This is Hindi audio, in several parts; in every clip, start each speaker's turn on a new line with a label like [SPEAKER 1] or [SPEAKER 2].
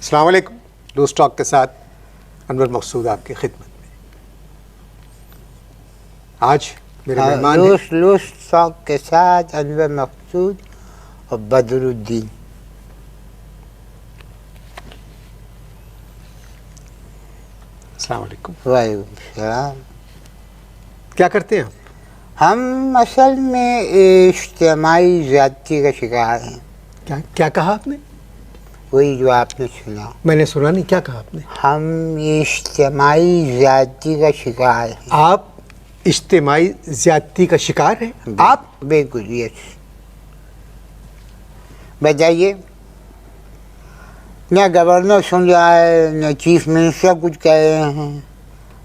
[SPEAKER 1] अस्सलाम वालेकुम। लूज़ टॉक के साथ अनवर मकसूद आपकी खिदमत में। आज मेरे मेहमान हैं
[SPEAKER 2] लूज़ टॉक के साथ अनवर मकसूद और बदरुद्दीन।
[SPEAKER 1] अस्सलाम वालेकुम।
[SPEAKER 2] वालेकुम सलाम।
[SPEAKER 1] क्या करते हैं आप?
[SPEAKER 2] हम असल में इज्तिमाई ज़्यादती का शिकार हैं।
[SPEAKER 1] क्या क्या कहा आपने?
[SPEAKER 2] वही जो आपने सुना।
[SPEAKER 1] मैंने सुना नहीं, क्या कहा आपने?
[SPEAKER 2] हम इज्तिमाई ज़्यादती का शिकार हैं।
[SPEAKER 1] आप इज्तिमाई ज़्यादती का शिकार हैं? आप?
[SPEAKER 2] बिल्कुल, यस। बताइए। न गवर्नर सुन रहा है, न चीफ मिनिस्टर कुछ कह रहे हैं,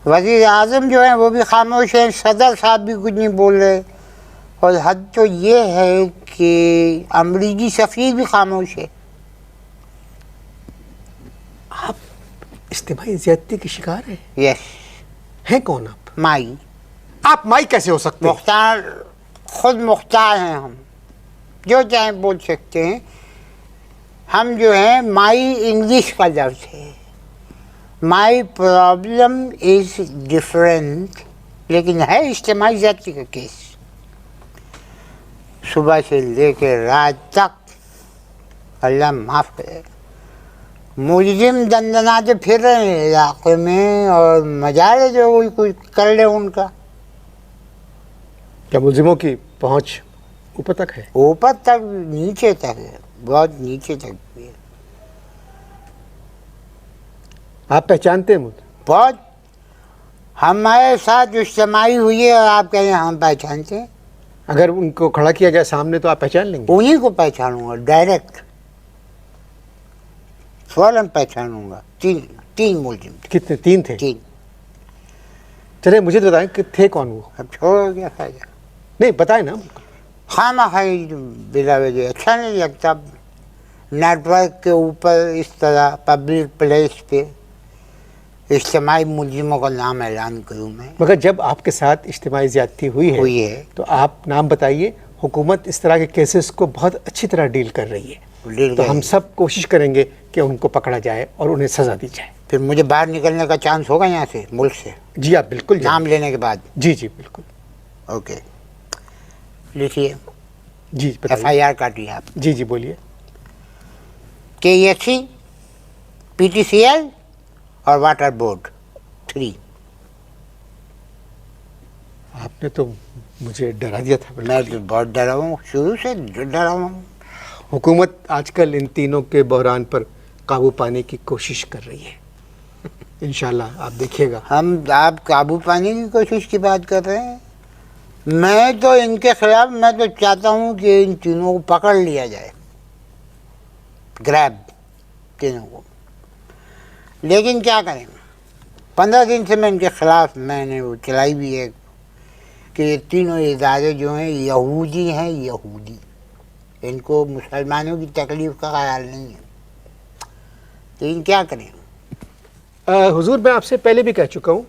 [SPEAKER 2] वज़ीर आज़म जो है वो भी खामोश है, सदर साहब भी कुछ नहीं बोल रहे, और हद तो ये है कि अमरीकी सफ़ीर भी खामोश है।
[SPEAKER 1] आप इज्तिमाई ज़्यादती के शिकार हैं?
[SPEAKER 2] यस।
[SPEAKER 1] हैं कौन आप?
[SPEAKER 2] माई।
[SPEAKER 1] आप माई कैसे हो सकते हैं?
[SPEAKER 2] मुख्तार, खुद मुख्तार हैं हम, जो चाहे बोल सकते हैं। हम जो हैं, माई इंग्लिश का लफ्ज़ है। माई प्रॉब्लम इज़ डिफरेंट, लेकिन है इज्तिमाई ज़्यादती का केस। सुबह से लेकर रात तक अल्लाह माफ़ करे, मुलजिम दंदनाते फिर रहे हैं इलाके में, और मजाल जो कोई कुछ कर ले उनका।
[SPEAKER 1] क्या मुलजिमों की पहुंच ऊपर तक है?
[SPEAKER 2] ऊपर तक, नीचे तक है, बहुत नीचे तक भी है।
[SPEAKER 1] आप पहचानते हैं मुझे?
[SPEAKER 2] बहुत। हमारे साथ इज्तिमाई हुई है और आप कह रहे हैं हम पहचानते हैं?
[SPEAKER 1] अगर उनको खड़ा किया जाए सामने तो आप पहचान लेंगे?
[SPEAKER 2] उन्हीं को पहचानूंगा डायरेक्ट, फौरन पहचानूंगा। तीन मुलजिम थे।
[SPEAKER 1] कितने? तीन थे?
[SPEAKER 2] तीन।
[SPEAKER 1] चले मुझे तो बताएं कि थे कौन वो?
[SPEAKER 2] अब छोड़ो, क्या फायदा।
[SPEAKER 1] नहीं बताए ना।
[SPEAKER 2] खामखाई बिला वजह अच्छा नहीं लगता नेटवर्क के ऊपर इस तरह पब्लिक प्लेस पे इज्तिमाई मुलजिमों का नाम ऐलान करूँ मैं।
[SPEAKER 1] मगर जब आपके साथ इज्तिमाई ज़्यादती हुई है तो आप नाम बताइए। हुकूमत इस तरह के केसेस को बहुत अच्छी तरह डील कर रही है, तो हम सब कोशिश करेंगे कि उनको पकड़ा जाए और उन्हें सज़ा दी जाए।
[SPEAKER 2] फिर मुझे बाहर निकलने का चांस होगा यहाँ से, मुल्क से?
[SPEAKER 1] जी आप बिल्कुल
[SPEAKER 2] नाम लेने के बाद?
[SPEAKER 1] जी जी बिल्कुल।
[SPEAKER 2] ओके, लिखिए।
[SPEAKER 1] जी बताइए।
[SPEAKER 2] FIR काटिए आप।
[SPEAKER 1] जी जी बोलिए।
[SPEAKER 2] KESC, PTCL और वाटर बोर्ड 3।
[SPEAKER 1] आपने तो मुझे डरा दिया था।
[SPEAKER 2] मैं तो बहुत डरा हूँ, शुरू से डरा हूँ।
[SPEAKER 1] हुकूमत आजकल इन तीनों के बहरान पर काबू पाने की कोशिश कर रही है। इंशाल्लाह आप देखिएगा।
[SPEAKER 2] आप काबू पाने की कोशिश की बात कर रहे हैं? मैं तो इनके खिलाफ, मैं तो चाहता हूँ कि इन तीनों को पकड़ लिया जाए, ग्रैब तीनों को। लेकिन क्या करें, 15 दिन से मैं इनके खिलाफ, मैंने वो चलाई भी है कि ये तीनों इदारे जो हैं यहूदी हैं, यहूदी। इनको मुसलमानों की तकलीफ़ का ख्याल नहीं है, तो इन क्या करें।
[SPEAKER 1] हुजूर मैं आपसे पहले भी कह चुका हूँ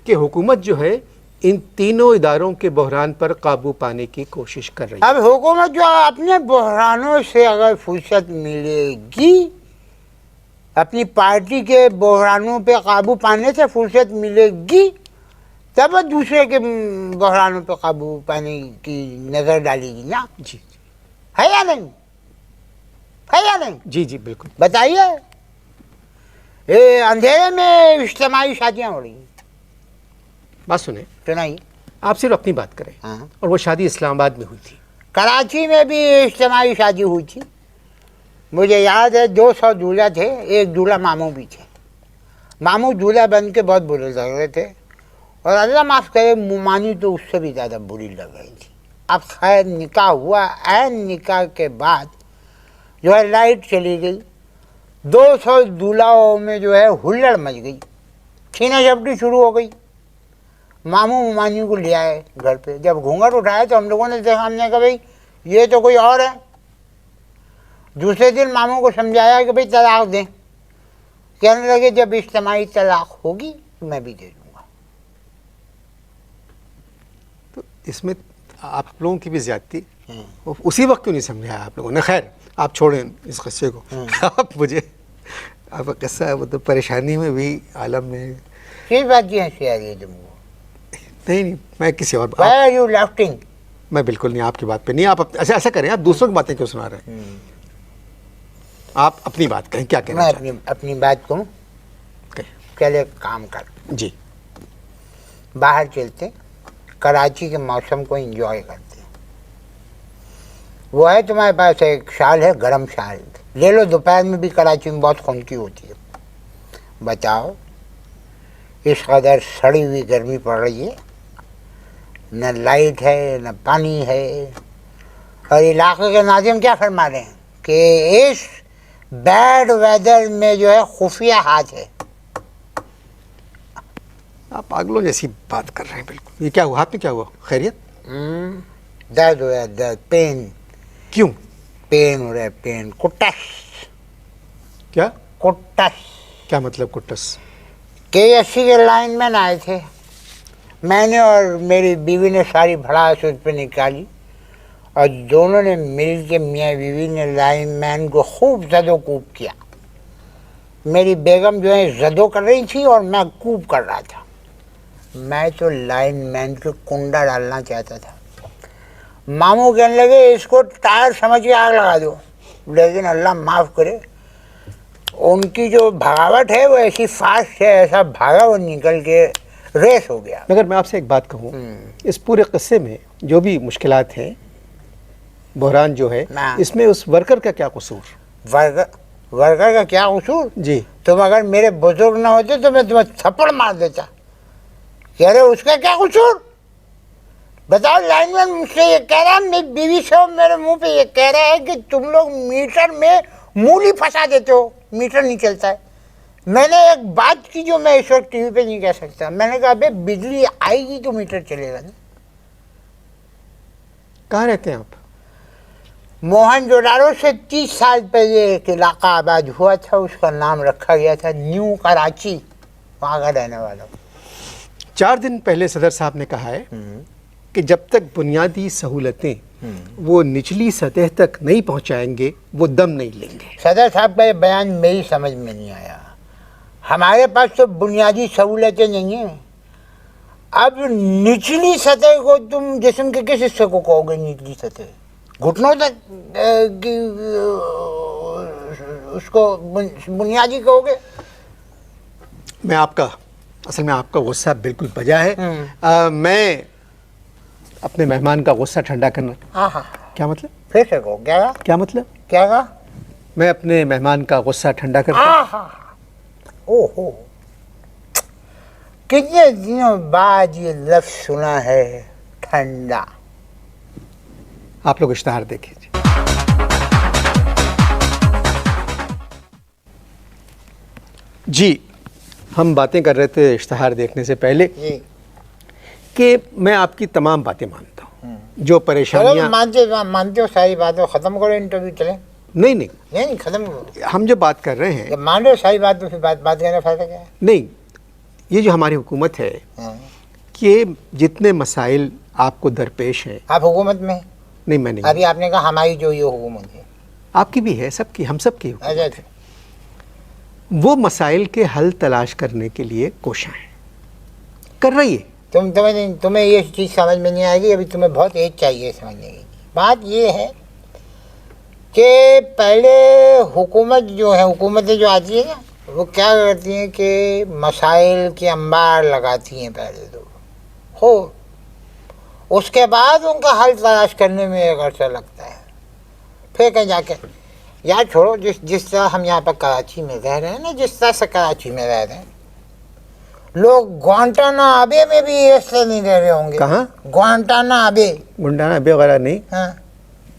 [SPEAKER 1] कि हुकूमत जो है इन तीनों इदारों के बहरान पर काबू पाने की कोशिश कर रही है।
[SPEAKER 2] अब हुकूमत जो अपने बहरानों से अगर फुर्सत मिलेगी, अपनी पार्टी के बहरानों पे काबू पाने से फुर्सत मिलेगी, तब दूसरे के बहरानों पे काबू पाने की नज़र डालेगी ना।
[SPEAKER 1] जी
[SPEAKER 2] है या नहीं? है या नहीं?
[SPEAKER 1] जी जी बिल्कुल।
[SPEAKER 2] बताइए। ये अंधेरे में इज्तिमाई शादियाँ हो रही हैं।
[SPEAKER 1] बात सुने,
[SPEAKER 2] सुनाइए।
[SPEAKER 1] आप सिर्फ अपनी बात करें।
[SPEAKER 2] हाँ।
[SPEAKER 1] और वो शादी इस्लामाबाद में हुई थी।
[SPEAKER 2] कराची में भी इज्तिमाई शादी हुई थी। मुझे याद है 200 दूल्हा थे, एक दूल्हा मामू भी थे। मामू दूल्हा बन के बहुत बुरे लग रहे थे, और अल्लाह माफ़ करे मुमानी तो उससे भी ज़्यादा बुरी लग रही थी। अब खैर निकाह हुआ, ऐन निकाह के बाद जो है लाइट चली गई, 200 दूल्हाओं में जो है हुल्लड़ मच गई, छीना झपटी शुरू हो गई। मामू मुमानी को ले आए घर पे, जब घूंघट उठाए तो हम लोगों ने देखा, हमने कहा भाई ये तो कोई और है। दूसरे दिन मामू को समझाया कि भाई तलाक दें। कहने लगे जब इज्तिमाई तलाक होगी तो मैं भी दे दूँगा।
[SPEAKER 1] तो इसमें आप लोगों की भी ज्यादती उसी वक्त क्यों नहीं समझाया आप लोगों ने? खैर आप छोड़ें इस किस्से को। आप मुझे अब कैसा है, वो तो परेशानी में भी आलम में।
[SPEAKER 2] किस बात की हंसी आ रही है तुमको?
[SPEAKER 1] नहीं, मैं किसी और
[SPEAKER 2] Why are you laughing?
[SPEAKER 1] मैं बिल्कुल नहीं आपकी बात पे नहीं। आप ऐसा ऐसा करें, आप दूसरों की बातें क्यों सुना रहे हैं? आप अपनी बात कहें, क्या कहना
[SPEAKER 2] मैं
[SPEAKER 1] चाहते
[SPEAKER 2] अपनी बात कहूँ?
[SPEAKER 1] कहें।
[SPEAKER 2] चल एक काम कर,
[SPEAKER 1] जी,
[SPEAKER 2] बाहर चलते, कराची के मौसम को एंजॉय करते। वो है तुम्हारे पास एक शाल है, गरम शाल, ले लो। दोपहर में भी कराची में बहुत खुनकी होती है। बताओ, इस कदर सड़ी हुई गर्मी पड़ रही है, न लाइट है न पानी है, और इलाके के नाज़िम क्या फरमा रहे हैं कि इस बैड वेदर में जो है खुफिया हाथ है।
[SPEAKER 1] आप पागलों जैसी बात कर रहे हैं बिल्कुल। ये क्या हुआ, हाथ में क्या हुआ, खैरियत?
[SPEAKER 2] दर्द हो रहा है, दर्द, पेन।
[SPEAKER 1] क्यों?
[SPEAKER 2] पेन हो रहा है, पेन, कुट्टस।
[SPEAKER 1] क्या
[SPEAKER 2] कुट्टस?
[SPEAKER 1] क्या मतलब कुट्टस?
[SPEAKER 2] KFC के लाइनमैन आए थे, मैंने और मेरी बीवी ने सारी भड़ास उस पर निकाली, और दोनों ने मिल के, मियाँ बीवी ने लाइनमैन को खूब जदोकूब किया। मेरी बेगम जो है जदो कर रही थी और मैं कूब कर रहा था। मैं तो लाइनमैन को कुंडा डालना चाहता था। मामू कहने लगे इसको टायर समझ के आग लगा दो, लेकिन अल्लाह माफ़ करे, उनकी जो भगावट है वो ऐसी फास्ट है, ऐसा भागा वो निकल के रेस हो गया।
[SPEAKER 1] मगर मैं आपसे एक बात कहूँ, इस पूरे किस्से में जो भी मुश्किलात हैं, बहरान जो है, इसमें उस वर्कर का क्या कसूर?
[SPEAKER 2] वर्कर का क्या कसूर?
[SPEAKER 1] जी,
[SPEAKER 2] तुम अगर मेरे बुजुर्ग ना होते तो मैं तुम्हें थप्पड़ मार देता। कह रहे उसका क्या कसूर? बताओ। लाइनमैन मुझसे ये कह रहा है, मेरी बीवी से मेरे मुंह पे ये कह रहा है कि तुम लोग मीटर में मूली फंसा देते हो, मीटर नहीं चलता है। मैंने एक बात की जो मैं इस वक्त टीवी पे नहीं कह सकता। मैंने कहा अबे बिजली आएगी तो मीटर चलेगा ना।
[SPEAKER 1] कहाँ रहते हैं आप?
[SPEAKER 2] मोहनजोदाड़ो से 30 साल पहले एक इलाका आबाद हुआ था, उसका नाम रखा गया था न्यू कराची, वहाँ का रहने वाला।
[SPEAKER 1] 4 दिन पहले सदर साहब ने कहा है कि जब तक बुनियादी सहूलतें वो निचली सतह तक नहीं पहुंचाएंगे, वो दम नहीं लेंगे।
[SPEAKER 2] सदर साहब का ये बयान मेरी समझ में नहीं आया। हमारे पास तो बुनियादी सहूलतें नहीं हैं। अब निचली सतह को तुम जिस्म के किस हिस्से को कहोगे निचली सतह? घुटनों तक की उसको बुनियादी कहोगे?
[SPEAKER 1] मैं आपका, असल में आपका गुस्सा बिल्कुल बजा है। मैं अपने मेहमान का गुस्सा ठंडा करना।
[SPEAKER 2] हाँ,
[SPEAKER 1] क्या मतलब?
[SPEAKER 2] फिर से कहो। क्या
[SPEAKER 1] मतलब?
[SPEAKER 2] क्या कहा?
[SPEAKER 1] मैं अपने मेहमान का गुस्सा ठंडा करता।
[SPEAKER 2] ओहो, कितने दिनों बाद ये लफ्ज सुना है, ठंडा।
[SPEAKER 1] आप लोग इश्तहार देखिए। जी, हम बातें कर रहे थे इश्तहार देखने से पहले कि मैं आपकी तमाम बातें मानता हूँ, जो परेशानियाँ
[SPEAKER 2] मानते हो सारी बातें, ख़त्म करो इंटरव्यू, चले। नहीं खत्म।
[SPEAKER 1] हम जो बात कर रहे हैं,
[SPEAKER 2] जब मान रहे हो सारी बात तो फिर बात करने का फायदा क्या है?
[SPEAKER 1] नहीं, ये जो हमारी हुकूमत है कि जितने मसाइल आपको दरपेश हैं।
[SPEAKER 2] आप हुकूमत में?
[SPEAKER 1] नहीं, मैं नहीं।
[SPEAKER 2] अभी आपने कहा हमारी जो ये हुकूमत है।
[SPEAKER 1] आपकी भी है, सबकी, हम सब की हुकूमत है। वो मसाइल के हल तलाश करने के लिए कोशिशें कर रही है।
[SPEAKER 2] तुम्हें ये चीज़ समझ में नहीं आएगी, अभी तुम्हें बहुत एज चाहिए समझने की। बात ये है कि पहले हुकूमत जो है, हुकूमतें जो आती है ना, वो क्या करती हैं कि मसाइल के अंबार लगाती हैं पहले तो, हो उसके बाद उनका हल तलाश करने में एक अर्सा लगता है। फिर कहीं जाके यार छोड़ो, जिस तरह हम यहाँ पर कराची में रह रहे हैं ना, जिस तरह से कराची में रह रहे हैं लोग, ग्वांटानाबे में भी ऐसे नहीं रह रहे होंगे।
[SPEAKER 1] कहाँ?
[SPEAKER 2] ग्वांटानाबे
[SPEAKER 1] वगैरह नहीं,
[SPEAKER 2] हाँ,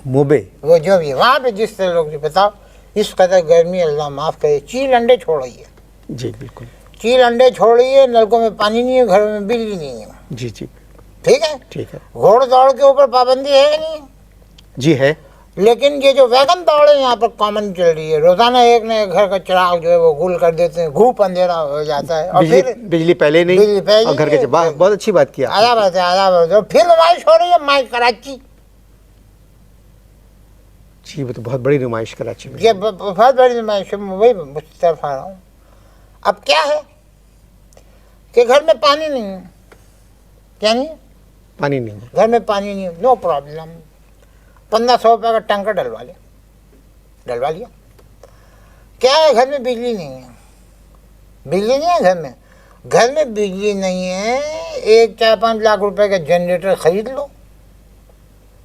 [SPEAKER 1] मोबे,
[SPEAKER 2] वो जो भी वहाँ पे जिस तरह लोग, बताओ इस कदर गर्मी, अल्लाह माफ़ करे, चील अंडे छोड़ रही है।
[SPEAKER 1] जी बिल्कुल,
[SPEAKER 2] चील अंडे छोड़ रही है, नलकों में पानी नहीं है, घरों में बिजली नहीं है।
[SPEAKER 1] जी जी,
[SPEAKER 2] ठीक है,
[SPEAKER 1] ठीक है।
[SPEAKER 2] घोड़ दौड़ के ऊपर पाबंदी है कि नहीं?
[SPEAKER 1] जी है।
[SPEAKER 2] लेकिन ये जो वैगन दौड़ है यहाँ पर कॉमन चल रही है। रोजाना एक न एक घर का चिराग जो है वो गुल कर देते हैं, घूप अंधेरा हो जाता है, और फिर
[SPEAKER 1] बिजली पहले नहीं, और घर के बहुत अच्छी बात किया।
[SPEAKER 2] आधा बात है, फिर नुमाइश हो रही है माई कराची।
[SPEAKER 1] जी, वो तो बहुत बड़ी नुमाइश कराची में।
[SPEAKER 2] ये बहुत बड़ी नुमाइश है, वही तरफ आ रहा हूँ। अब क्या है कि घर में पानी नहीं है। क्या नहीं है?
[SPEAKER 1] पानी नहीं है।
[SPEAKER 2] घर में पानी नहीं है, नो प्रॉब्लम, 1500 रुपये का टंकर डलवा लिया। क्या है, घर में बिजली नहीं है। बिजली नहीं है घर में बिजली नहीं है, 4-5 लाख रुपए का जनरेटर खरीद लो,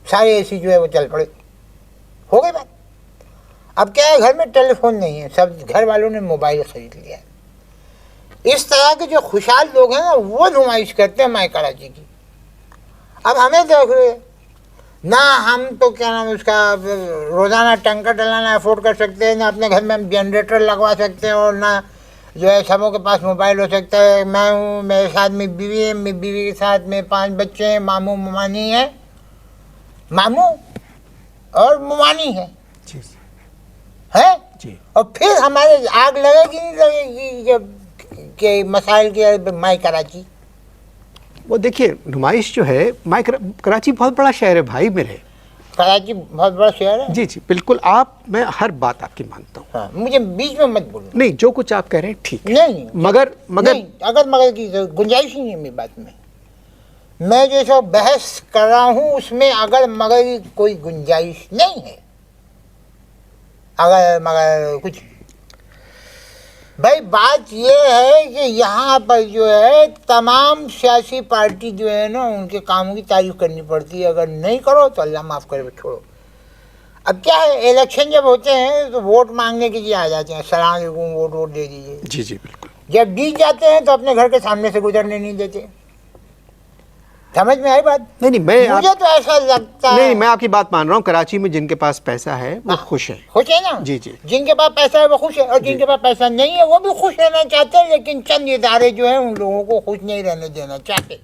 [SPEAKER 2] सारे एसी जो है वो चल पड़े, हो गई बात। अब क्या है, घर में टेलीफोन नहीं है, सब घर वालों ने मोबाइल खरीद लिया है। इस तरह के जो खुशहाल लोग हैं ना, वो नुमाइश करते हैं माई कराची की। अब हमें देख रहे ना, हम तो क्या नाम उसका रोज़ाना टंकर डलाना अफोर्ड कर सकते हैं, ना अपने घर में हम जनरेटर लगवा सकते हैं, और ना जो है सबों के पास मोबाइल हो सकता है। मैं हूँ, मेरे साथ में बीवी है, मेरी बीवी के साथ में 5 बच्चे हैं, मामू मुमानी है, मामू और मुमानी है
[SPEAKER 1] जी जी।
[SPEAKER 2] और फिर हमारे आग लगेगी नहीं लगेगी जब के मसाइल के माई कराची।
[SPEAKER 1] वो देखिए, नुमाइश जो है, कराची बहुत बड़ा शहर है भाई मेरे।
[SPEAKER 2] कराची बहुत बड़ा शहर है।
[SPEAKER 1] जी जी बिल्कुल, मैं हर बात आपकी मानता हूँ।
[SPEAKER 2] हाँ, मुझे बीच में मत बोलो।
[SPEAKER 1] नहीं, जो कुछ आप कह रहे हैं ठीक है।
[SPEAKER 2] नहीं,
[SPEAKER 1] मगर
[SPEAKER 2] नहीं, अगर की गुंजाइश नहीं है मेरी बात में। मैं जैसा बहस कर रहा हूँ उसमें अगर मगर की कोई गुंजाइश नहीं है। अगर मगर कुछ भाई, बात ये है कि यहाँ पर जो है तमाम सियासी पार्टी जो है ना, उनके कामों की तारीफ करनी पड़ती है। अगर नहीं करो तो अल्लाह माफ़ करे, छोड़ो। अब क्या है, इलेक्शन जब होते हैं तो वोट मांगने के लिए आ जाते हैं, सलाम अलैकुम, वोट दे दीजिए।
[SPEAKER 1] जी जी बिल्कुल।
[SPEAKER 2] जब जीत जाते हैं तो अपने घर के सामने से गुजरने नहीं देते। समझ में आई बात?
[SPEAKER 1] नहीं,
[SPEAKER 2] मुझे तो ऐसा लगता है।
[SPEAKER 1] नहीं, मैं आपकी बात मान रहा हूँ। कराची में जिनके पास पैसा है वो खुश है।
[SPEAKER 2] खुश है ना?
[SPEAKER 1] जी जी।
[SPEAKER 2] जिनके पास पैसा है वो खुश है, और जिनके पास पैसा नहीं है वो भी खुश रहना चाहते हैं, लेकिन चंद इदारे जो हैं उन लोगों को खुश नहीं रहने देना चाहते।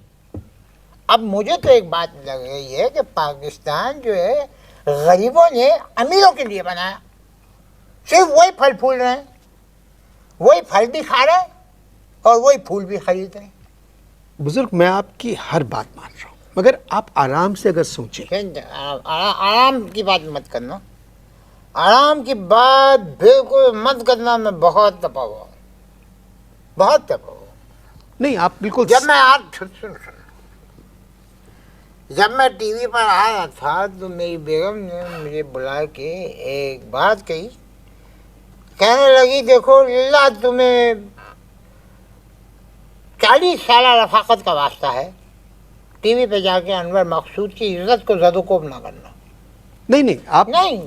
[SPEAKER 2] अब मुझे तो एक बात लग रही है कि पाकिस्तान जो है गरीबों ने अमीरों के लिए बनाया। सिर्फ वही फल फूल रहे हैं, वही फल भी खा रहे हैं और वही फूल भी खरीद रहे हैं।
[SPEAKER 1] बुजुर्ग, मैं आपकी हर बात मान रहा हूँ, मगर आप आराम से अगर सोचें।
[SPEAKER 2] आराम की बात मत करना, आराम की बात बिल्कुल मत करना। मैं बहुत तपा हुआ, बहुत तपा हुआ।
[SPEAKER 1] नहीं, आप बिल्कुल।
[SPEAKER 2] जब मैं आज जब मैं टीवी पर आ रहा था तो मेरी बेगम ने मुझे बुला के एक बात कही, कहने लगी, देखो अल्लाह तुम्हें 40 साल रफाकत का वास्ता है, टीवी पे जाके अनवर मकसूद की इज्जत को ज़दोकोब ना करना।
[SPEAKER 1] नहीं आप
[SPEAKER 2] नहीं,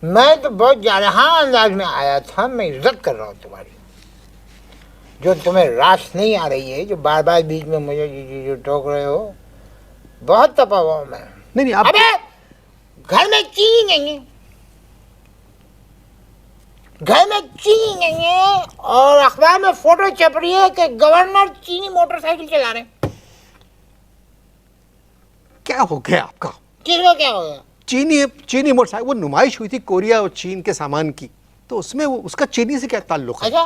[SPEAKER 2] मैं तो बहुत जारहां अंदाज में आया था, मैं इज्जत कर रहा हूँ तुम्हारी, जो तुम्हें रास नहीं आ रही है, जो बार बार बीच में मुझे जो टोक रहे हो। बहुत तपा हुआ मैं।
[SPEAKER 1] नहीं आप
[SPEAKER 2] अबे घर में चीनी नहीं है, घर में चीनी नहीं है, और अखबार में फोटो छप रही है कि गवर्नर चीनी मोटरसाइकिल चला रहे हैं।
[SPEAKER 1] क्या हो गया आपका?
[SPEAKER 2] किसको क्या हो गया?
[SPEAKER 1] चीनी मोटरसाइकिल, वो नुमाइश हुई थी कोरिया और चीन के सामान की, तो उसमें उसका चीनी से क्या ताल्लुक है?
[SPEAKER 2] अच्छा,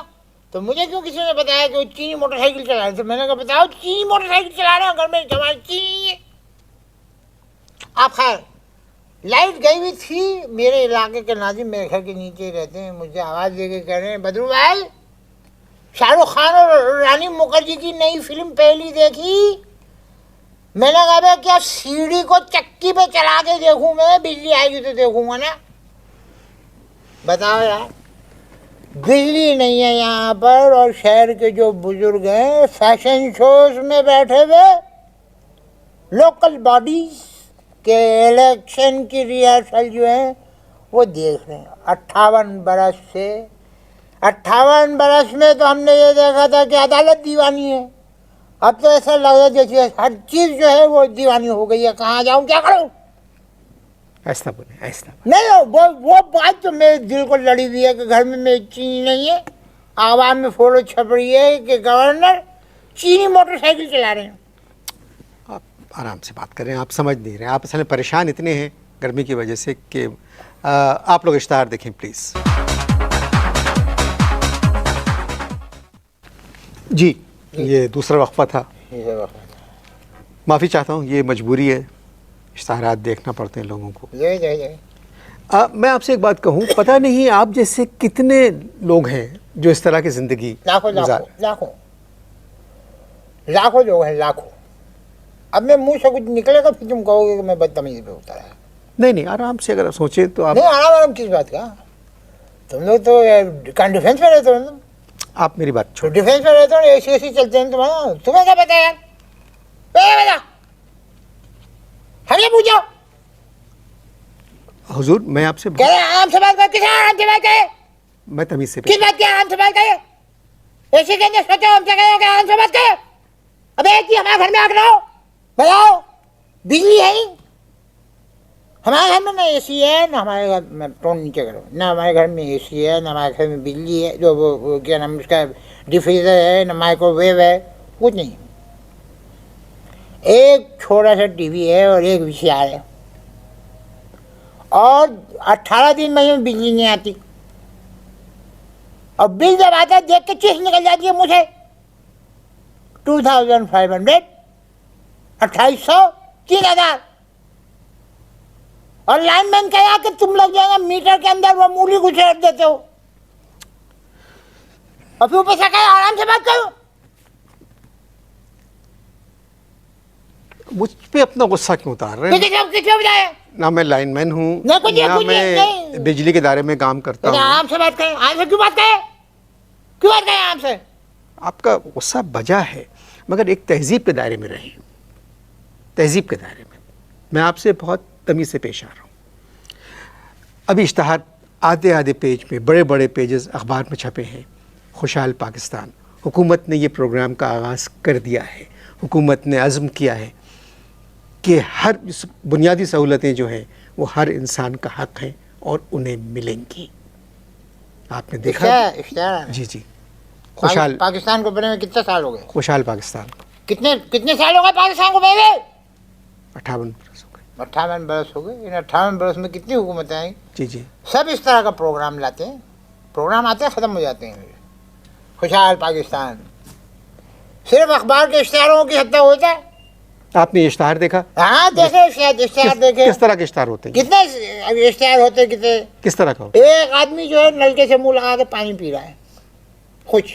[SPEAKER 2] तो मुझे क्यों किसी ने बताया कि वो चीनी मोटरसाइकिल चला रहे थे? मैंने कहा बताओ, चीनी मोटरसाइकिल चला रहे हैं, घर में हमारी चीनी है। आप खैर, लाइट गई हुई थी मेरे इलाके के नाज़िम, मेरे घर के नीचे रहते हैं, मुझे आवाज़ दे के कह रहे हैं, बदरू भाई, शाहरुख खान और रानी मुखर्जी की नई फिल्म पहली देखी? मैंने कहा क्या सीढ़ी को चक्की पे चला के देखूं मैं? बिजली आएगी तो देखूंगा ना। बताओ यार, बिजली नहीं है यहाँ पर, और शहर के जो बुजुर्ग हैं फैशन शोज में बैठे हुए, लोकल बॉडीज के इलेक्शन की रिहर्सल जो है वो देख रहे हैं। 58 बरस से, 58 बरस में तो हमने ये देखा था कि अदालत दीवानी है। अब तो ऐसा लग रहा है जैसे हर चीज़ जो है वो दीवानी हो गई है। कहाँ जाऊँ, क्या करूँ?
[SPEAKER 1] ऐसा बोले, ऐसा
[SPEAKER 2] नहीं, वो बात तो मेरे दिल को लड़ी हुई है कि घर में मेरी चीनी नहीं है। आवाम में फोटो छप रही है कि गवर्नर चीनी मोटरसाइकिल चला रहे हैं।
[SPEAKER 1] आप आराम से बात करें, आप समझ नहीं रहे, आप असल में परेशान इतने हैं गर्मी की वजह से कि आप लोग इश्तहार देखें प्लीज़। जी, ये दूसरा वक्फा था, माफ़ी चाहता हूँ, ये मजबूरी है, इश्तहारात देखना पड़ते हैं लोगों को। मैं आपसे एक बात कहूँ, पता नहीं आप जैसे कितने लोग हैं जो इस तरह की जिंदगी
[SPEAKER 2] लाखों लाखों लाखों लाखों लोग हैं, लाखों। अब मैं मुंह से कुछ निकलेगा फिर तुम कहोगे कि मैं बदतमीजी पे उतरा है।
[SPEAKER 1] नहीं नहीं, आराम से अगर सोचें तो आप
[SPEAKER 2] नहीं, आराम किस बात का? तुम लोग तो डिफेंस में रहते हो ना।
[SPEAKER 1] आप मेरी बात
[SPEAKER 2] तो
[SPEAKER 1] छोड़।
[SPEAKER 2] डिफेंस में रहते हो, ऐसी चलते हैं तुम्हारा। तुम्हें क्या पता यार? बता, हमें पूछो।
[SPEAKER 1] हुजूर मैं आपसे
[SPEAKER 2] कह रहे आराम से बात कर, किस आराम से बात करे?
[SPEAKER 1] मैं तमीज से
[SPEAKER 2] किस बात की आराम से बात करे? ऐसे कहने सोचो हमसे कहो कि आराम से बात करे। अबे एक ही हमारे घर में आकर रहो, बताओ बिजली है ही? हमारे घर में ना एसी है ना, हमारे घर में टोन नीचे करो ना, हमारे घर में एसी है ना, हमारे घर में बिजली है, जो वो क्या नाम उसका डिफ्रीजर है ना, माइक्रोवेव है, कुछ नहीं। एक छोटा सा टीवी है और एक VCR है, और 18 दिन महीने में बिजली नहीं आती, और बिल जब आता है देख के चीख निकल जाती है मुझे। 2500, 2800, 3000। और लाइनमैन कहा कि तुम लोग जो है ना मीटर के अंदर वो मूली घुसेड़ देते हो, और फिर पैसा कहे आराम से बात करो।
[SPEAKER 1] मुझ पे अपना गुस्सा क्यों उतार रहे हैं?
[SPEAKER 2] किसको बताए?
[SPEAKER 1] ना मैं लाइनमैन हूँ,
[SPEAKER 2] ना कुछ
[SPEAKER 1] ना
[SPEAKER 2] कुछ नहीं।
[SPEAKER 1] मैं बिजली के दायरे में काम करता हूँ।
[SPEAKER 2] आराम से बात करें, आराम से क्यों बात करें? क्यों बात करें आराम से?
[SPEAKER 1] आपका गुस्सा बजा है, मगर एक तहजीब के दायरे में रहें, तहजीब के दायरे में। मैं आपसे बहुत तमीज़ से पेश आ रहा हूँ। अभी इश्तहार आधे आधे पेज में, बड़े बड़े पेजेस अखबार में छपे हैं, खुशहाल पाकिस्तान। हुकूमत ने ये प्रोग्राम का आगाज़ कर दिया है। हुकूमत ने अज़्म किया है कि हर बुनियादी सहूलतें जो हैं वो हर इंसान का हक़ है और उन्हें मिलेंगी। आपने देखा? जी जी। खुशहाल
[SPEAKER 2] पाकिस्तान को बने में कितने साल हो गए?
[SPEAKER 1] खुशहाल पाकिस्तान को
[SPEAKER 2] कितने साल हो गए पाकिस्तान को बने?
[SPEAKER 1] 58 बरस हो गए।
[SPEAKER 2] 58 बरस हो गए। इन 58 बरस में कितनी हुकूमतें आई?
[SPEAKER 1] जी जी।
[SPEAKER 2] सब इस तरह का प्रोग्राम लाते हैं, प्रोग्राम आते हैं ख़त्म हो जाते हैं। खुशहाल पाकिस्तान सिर्फ अखबार के इश्तिहारों की हद तक होता है।
[SPEAKER 1] आपने इश्तिहार देखा?
[SPEAKER 2] हाँ देखे, इश्तिहार देखे।
[SPEAKER 1] किस तरह के इश्तिहार होते हैं?
[SPEAKER 2] कितने इश्तिहार होते हैं? कितने?
[SPEAKER 1] किस तरह का?
[SPEAKER 2] एक आदमी जो है नलके से मुंह लगा के पानी पी रहा है कुछ,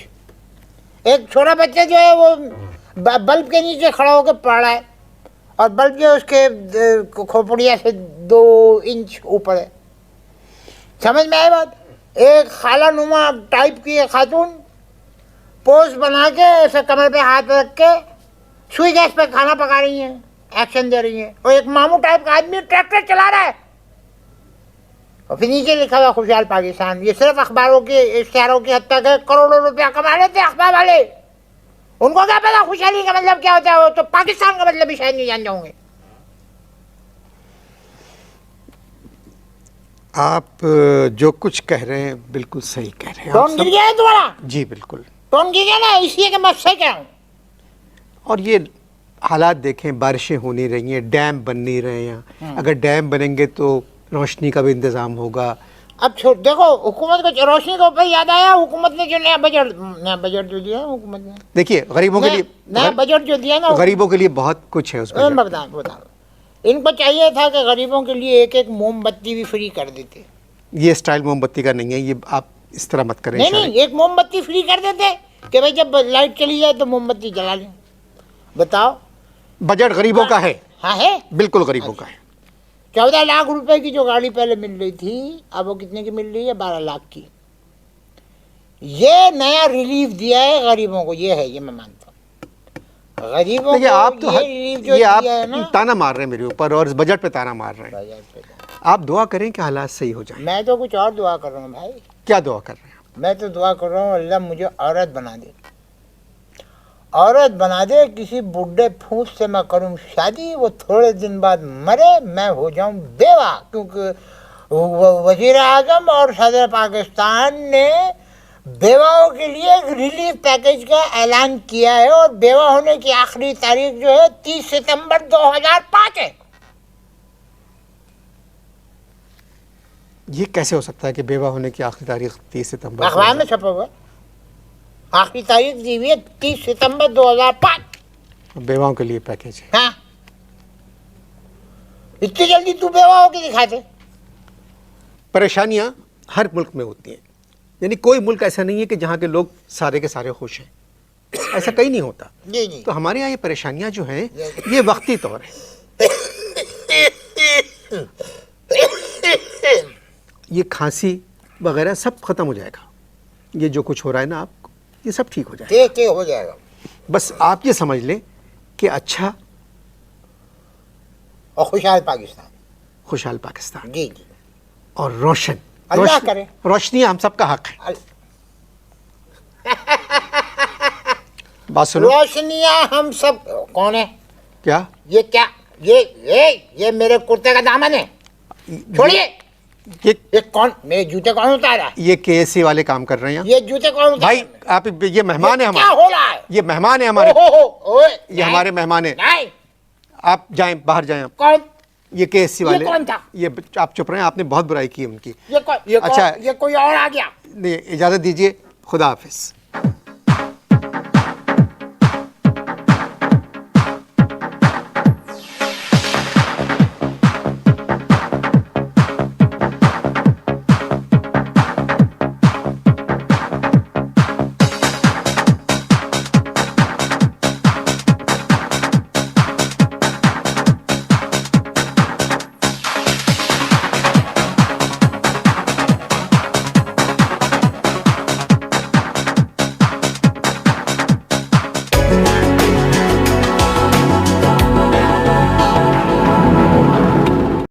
[SPEAKER 2] एक छोटा बच्चा जो है वो बल्ब के नीचे खड़ा होकर पड़ रहा है, और बल्ब जो उसके खोपड़िया से 2 इंच ऊपर है। समझ में आई बात? एक खाला नुमा टाइप की एक खातून पोज बना के ऐसे कमर पे हाथ रख के सुई गैस पे खाना पका रही है, एक्शन दे रही है, और एक मामू टाइप का आदमी ट्रैक्टर चला रहा है, और फिर नीचे लिखा हुआ खुशहाल पाकिस्तान। ये सिर्फ अखबारों के इश्तिहारों की हद तक है। करोड़ों रुपया कमा लेते अखबार वाले, उनको क्या पता खुशहाली का मतलब क्या होता है? वो तो पाकिस्तान का मतलब भी शायद नहीं जान जाओगे।
[SPEAKER 1] आप जो कुछ कह रहे हैं बिल्कुल सही कह रहे हैं।
[SPEAKER 2] टोन गिर गया है तुम्हारा?
[SPEAKER 1] जी बिल्कुल
[SPEAKER 2] टोन गिर गया ना, इसलिए कि मैं सही कह रहा हूँ।
[SPEAKER 1] और ये हालात देखें, बारिशें हो नहीं रही हैं, डैम बन नहीं रहे हैं। अगर डैम बनेंगे तो रोशनी का भी इंतज़ाम होगा।
[SPEAKER 2] अब देखो, हुकूमत को रोशनी के ऊपर याद आया, हुकूमत ने जो नया बजट जो दिया है हुकूमत ने,
[SPEAKER 1] देखिए गरीबों के लिए
[SPEAKER 2] नया बजट जो दिया ना,
[SPEAKER 1] गरीबों के लिए बहुत कुछ है उसमें।
[SPEAKER 2] बता इनको चाहिए था कि गरीबों के लिए एक एक मोमबत्ती भी फ्री कर देते।
[SPEAKER 1] ये स्टाइल मोमबत्ती का नहीं है, ये आप इस तरह मत करें।
[SPEAKER 2] नहीं, एक मोमबत्ती फ्री कर देते कि भाई जब लाइट चली जाए तो मोमबत्ती जला लें। बताओ,
[SPEAKER 1] बजट गरीबों का है।
[SPEAKER 2] हाँ है,
[SPEAKER 1] बिल्कुल गरीबों का है।
[SPEAKER 2] 14 लाख रुपए की जो गाड़ी पहले मिल रही थी, अब वो कितने की मिल रही है? 12 लाख की। ये नया रिलीफ दिया है गरीबों को, ये है, ये मैं मानता हूँ। गरीबों को
[SPEAKER 1] आप तो
[SPEAKER 2] ये रिलीफ जो दिया है ना,
[SPEAKER 1] ताना मार रहे हैं मेरे ऊपर और बजट पे ताना मार रहे हैं। आप दुआ करें कि हालात सही हो जाए।
[SPEAKER 2] मैं तो कुछ और दुआ कर रहा हूँ भाई।
[SPEAKER 1] क्या दुआ कर रहे हैं?
[SPEAKER 2] मैं तो दुआ कर रहा हूँ अल्लाह मुझे औरत बना दे, औरत बना दे। किसी बुढ़े फूस से मैं करूँ शादी, वो थोड़े दिन बाद मरे, मैं हो जाऊँ बेवा। क्योंकि वज़ीर आज़म और सदर पाकिस्तान ने बेवाओं के लिए एक रिलीफ पैकेज का ऐलान किया है, और बेवा होने की आखिरी तारीख जो है 30 सितंबर 2005 है।
[SPEAKER 1] ये कैसे हो सकता है कि बेवा होने की आखिरी तारीख 30 सितंबर?
[SPEAKER 2] अखबार में छपा हुआ है, आखिरी तारीख दी हुई है 30 सितंबर 2005।
[SPEAKER 1] बेवाओं के लिए पैकेज है।
[SPEAKER 2] हाँ, इतनी जल्दी तू बेवा होके दिखा दे।
[SPEAKER 1] परेशानियां हर मुल्क में होती हैं, यानी कोई मुल्क ऐसा नहीं है कि जहाँ के लोग सारे के सारे खुश हैं, ऐसा कहीं नहीं होता।
[SPEAKER 2] जी
[SPEAKER 1] तो हमारे यहाँ ये परेशानियां जो हैं ये वक्ती तौर है, ये खांसी वगैरह सब खत्म हो जाएगा, ये जो कुछ हो रहा है ना आपको, ये सब ठीक हो जाएगा,
[SPEAKER 2] ठीक हो जाएगा।
[SPEAKER 1] बस आप ये समझ लें कि अच्छा
[SPEAKER 2] और खुशहाल पाकिस्तान।
[SPEAKER 1] खुशहाल पाकिस्तान
[SPEAKER 2] जी जी,
[SPEAKER 1] और रोशन,
[SPEAKER 2] अल्लाह करे।
[SPEAKER 1] रोशनी हम सबका हक है। बात सुनो।
[SPEAKER 2] रोशनियां हम सब। कौन है?
[SPEAKER 1] क्या
[SPEAKER 2] ये क्या? ये मेरे कुर्ते का दामन है, छोड़िए। ये कौन? मेरे जूते कौन उतारा?
[SPEAKER 1] ये केएससी वाले काम कर रहे हैं यहाँ।
[SPEAKER 2] ये जूते कौन उतारा?
[SPEAKER 1] भाई आप, ये मेहमान है
[SPEAKER 2] क्या
[SPEAKER 1] हमारे,
[SPEAKER 2] हो रहा है?
[SPEAKER 1] ये मेहमान है हमारे,
[SPEAKER 2] ओए,
[SPEAKER 1] ये हमारे मेहमान है,
[SPEAKER 2] नहीं।
[SPEAKER 1] आप जाएं, बाहर जाएं आप।
[SPEAKER 2] कौन?
[SPEAKER 1] ये केएससी वाले।
[SPEAKER 2] कौन था?
[SPEAKER 1] ये आप चुप रहे, आपने बहुत बुराई की उनकी।
[SPEAKER 2] ये
[SPEAKER 1] अच्छा,
[SPEAKER 2] ये कोई और आ गया।
[SPEAKER 1] नहीं, इजाजत दीजिए, खुदा हाफिज।